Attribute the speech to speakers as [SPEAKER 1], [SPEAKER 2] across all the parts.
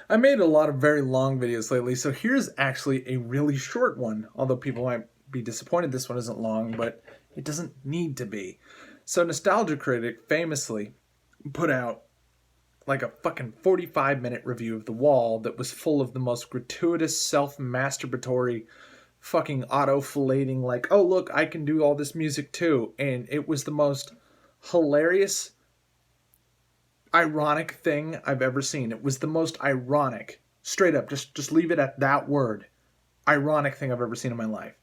[SPEAKER 1] I made a lot of very long videos lately, so here's actually a really short one, although people might be disappointed this one isn't long, but it doesn't need to be. So Nostalgia Critic famously put out like a fucking 45-minute review of The Wall that was full of the most gratuitous, self-masturbatory, fucking auto-filleting, like, oh look, I can do all this music too. And it was the most hilarious, ironic thing I've ever seen. It was the most ironic, straight up, just leave it at that word, ironic thing I've ever seen in my life.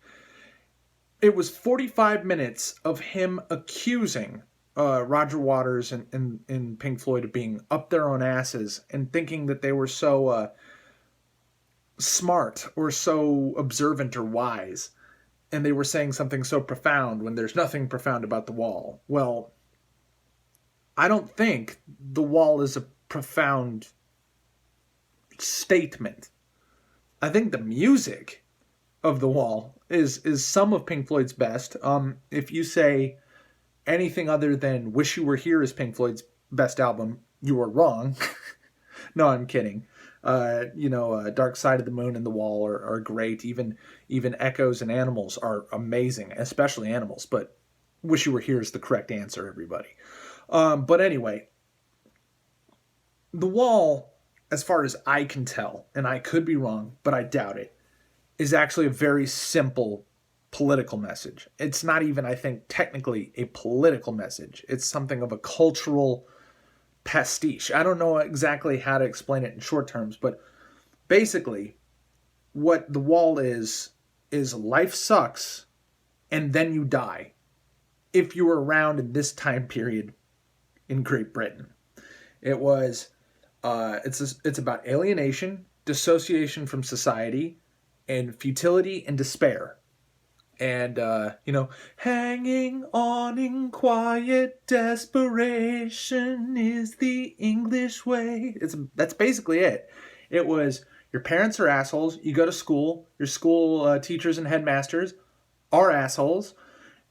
[SPEAKER 1] It was 45 minutes of him accusing Roger Waters and Pink Floyd of being up their own asses and thinking that they were so smart or so observant or wise. And they were saying something so profound when there's nothing profound about The Wall. Well, I don't think The Wall is a profound statement. I think the music of The Wall is some of Pink Floyd's best. If you say anything other than Wish You Were Here is Pink Floyd's best album, you are wrong. No, I'm kidding. Dark Side of the Moon and The Wall are great. Even Echoes and Animals are amazing, especially Animals. But Wish You Were Here is the correct answer, everybody. But anyway, The Wall, as far as I can tell, and I could be wrong, but I doubt it, is actually a very simple political message. It's not even, I think, technically a political message. It's something of a cultural pastiche. I don't know exactly how to explain it in short terms, but basically what The Wall is life sucks and then you die if you were around in this time period in Great Britain. It was it's about alienation, dissociation from society, and futility and despair. And, hanging on in quiet desperation is the English way. That's basically it. It was, your parents are assholes. You go to school. Your school teachers and headmasters are assholes.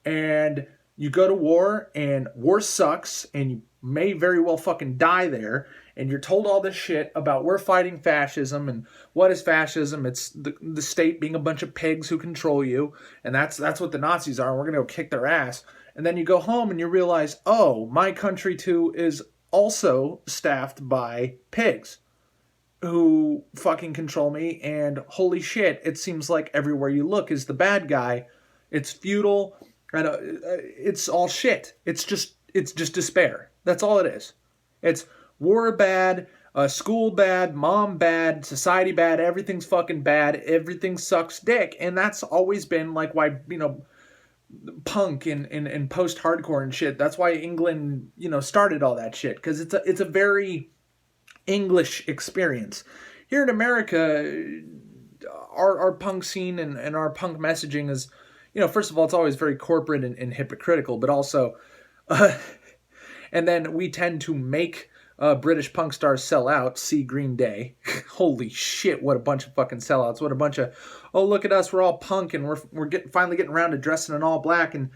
[SPEAKER 1] And you go to war, and war sucks, and you may very well fucking die there. And you're told all this shit about we're fighting fascism, and what is fascism? It's the state being a bunch of pigs who control you, and that's what the Nazis are, and we're going to go kick their ass. And then you go home and you realize, oh, my country too is also staffed by pigs who fucking control me, and holy shit, it seems like everywhere you look is the bad guy. It's feudal, and it's all shit. It's just despair. That's all it is. It's war bad, school bad, mom bad, society bad, everything's fucking bad, everything sucks dick. And that's always been like why, punk and post-hardcore and shit, that's why England, started all that shit. Because it's a very English experience. Here in America, our punk scene and our punk messaging is, first of all, it's always very corporate and hypocritical, but also, and then we tend to make British punk stars sell out. See Green Day. Holy shit, what a bunch of fucking sellouts. What a bunch of, oh, look at us, we're all punk, and we're finally getting around to dressing in all black and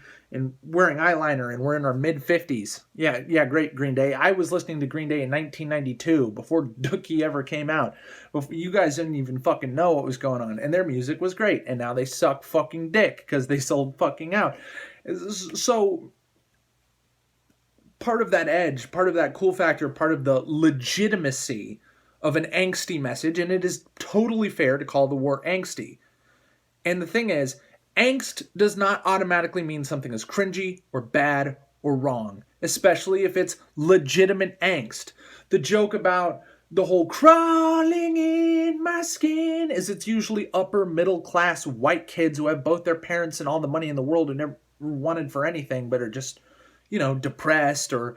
[SPEAKER 1] wearing eyeliner, and we're in our mid-50s. Yeah, great, Green Day. I was listening to Green Day in 1992, before Dookie ever came out. Before, you guys didn't even fucking know what was going on, and their music was great, and now they suck fucking dick, because they sold fucking out. So part of that edge, part of that cool factor, part of the legitimacy of an angsty message, and it is totally fair to call the war angsty. And the thing is, angst does not automatically mean something is cringy or bad or wrong, especially if it's legitimate angst. The joke about the whole crawling in my skin is it's usually upper middle class white kids who have both their parents and all the money in the world and never wanted for anything but are just depressed, or,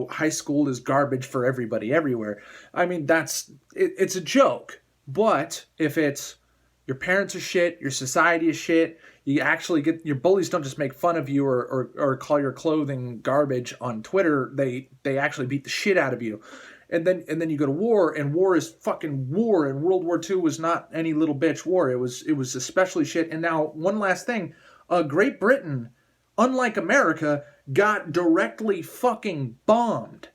[SPEAKER 1] high school is garbage for everybody everywhere. I mean, it's a joke. But if it's your parents are shit, your society is shit, you actually get, your bullies don't just make fun of you or call your clothing garbage on Twitter, they actually beat the shit out of you. And then you go to war, and war is fucking war, and World War II was not any little bitch war. It was especially shit. And now, one last thing, Great Britain, unlike America, got directly fucking bombed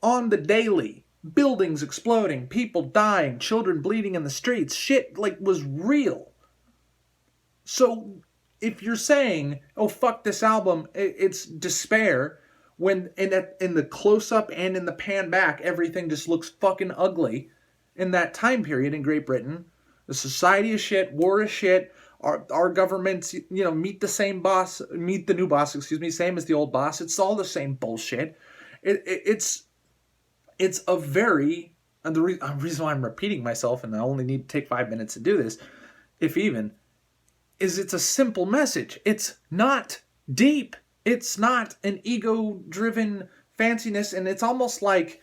[SPEAKER 1] on the daily buildings exploding, people dying, children bleeding in the streets. Shit, like, was real. So if you're saying, oh, fuck this album, it's despair, when in the close-up and in the pan back, everything just looks fucking ugly in that time period in Great Britain. The society is shit, war is shit, our governments, meet the new boss, same as the old boss. It's all the same bullshit. It's a very, and the reason why I'm repeating myself, and I only need to take 5 minutes to do this, if even, is it's a simple message. It's not deep. It's not an ego-driven fanciness, and it's almost like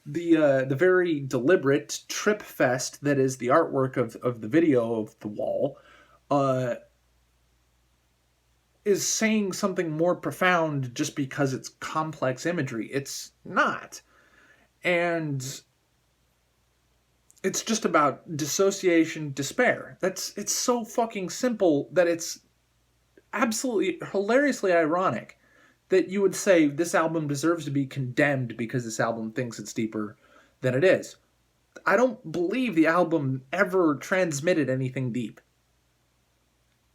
[SPEAKER 1] the very deliberate trip fest that is the artwork of the video of The Wall is saying something more profound just because it's complex imagery. It's not. And it's just about dissociation, despair. It's so fucking simple that it's absolutely hilariously ironic that you would say this album deserves to be condemned because this album thinks it's deeper than it is. I don't believe the album ever transmitted anything deep.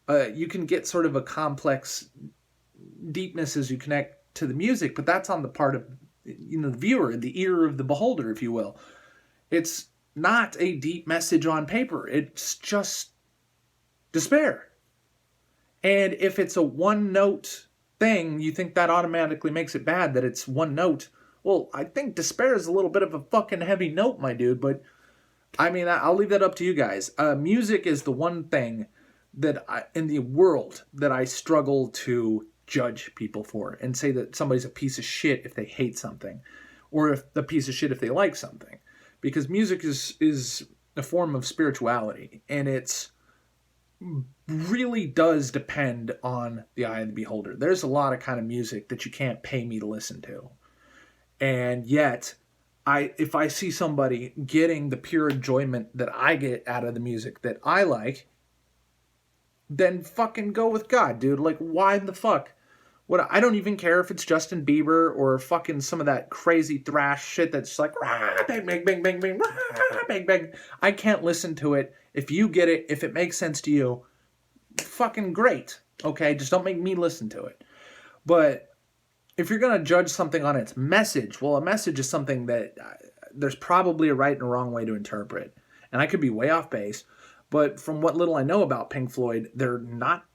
[SPEAKER 1] You can get sort of a complex deepness as you connect to the music, but that's on the part of the viewer, the ear of the beholder, if you will. It's not a deep message on paper. It's just despair. And if it's a one-note thing, you think that automatically makes it bad, that it's one note. Well, I think despair is a little bit of a fucking heavy note, my dude, but I mean, I'll leave that up to you guys. Music is the one thing that in the world that I struggle to judge people for and say that somebody's a piece of shit if they hate something, or if a piece of shit if they like something. Because music is a form of spirituality, and it's really does depend on the eye of the beholder. There's a lot of kind of music that you can't pay me to listen to. And yet, if I see somebody getting the pure enjoyment that I get out of the music that I like, then fucking go with God, dude. Like, why the fuck? I don't even care if it's Justin Bieber or fucking some of that crazy thrash shit that's like, rah, bang, bang, bang, bang, bang, rah, bang, bang. I can't listen to it. If you get it, if it makes sense to you, fucking great. Okay, just don't make me listen to it. But if you're going to judge something on its message, well, a message is something that there's probably a right and a wrong way to interpret. And I could be way off base, but from what little I know about Pink Floyd, they're not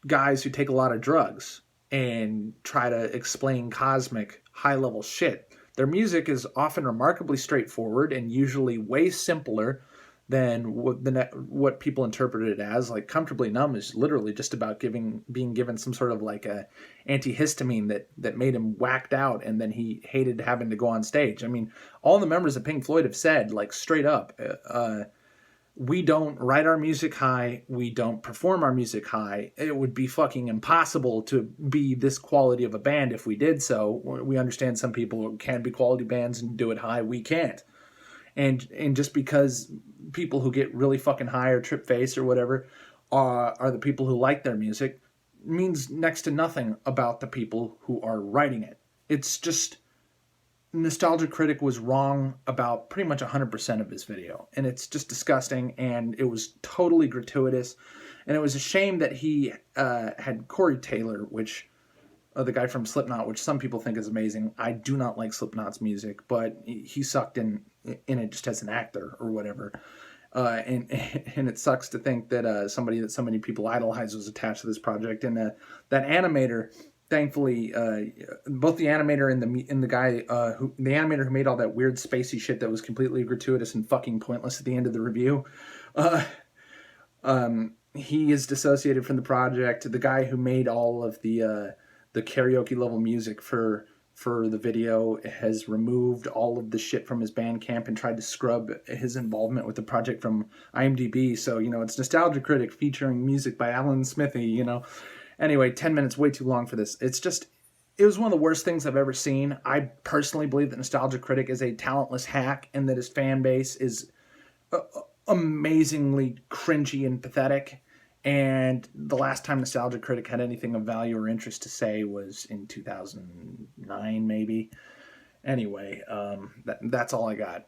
[SPEAKER 1] guys who take a lot of drugs and try to explain cosmic high-level shit. Their music is often remarkably straightforward and usually way simpler than what people interpret it as. Like, Comfortably Numb is literally just about being given some sort of like a antihistamine that made him whacked out, and then he hated having to go on stage. I mean, all the members of Pink Floyd have said, like, straight up, we don't write our music high, we don't perform our music high. It would be fucking impossible to be this quality of a band if we did so. We understand some people can be quality bands and do it high, we can't. And just because people who get really fucking high or trip face or whatever are the people who like their music means next to nothing about the people who are writing it. It's just, Nostalgia Critic was wrong about pretty much 100% of his video. And it's just disgusting, and it was totally gratuitous. And it was a shame that he had Corey Taylor, which... the guy from Slipknot, which some people think is amazing. I do not like Slipknot's music, but he sucked in it just as an actor or whatever. And it sucks to think that somebody that so many people idolize was attached to this project. And that animator, thankfully, both the animator and the guy the animator who made all that weird spacey shit that was completely gratuitous and fucking pointless at the end of the review, he is dissociated from the project. The guy who made all of the karaoke level music for the video has removed all of the shit from his Bandcamp and tried to scrub his involvement with the project from IMDb. So, it's Nostalgia Critic featuring music by Alan Smithy, Anyway, 10 minutes, way too long for this. It was one of the worst things I've ever seen. I personally believe that Nostalgia Critic is a talentless hack and that his fan base is amazingly cringy and pathetic. And the last time Nostalgia Critic had anything of value or interest to say was in 2009, maybe. Anyway, that's all I got.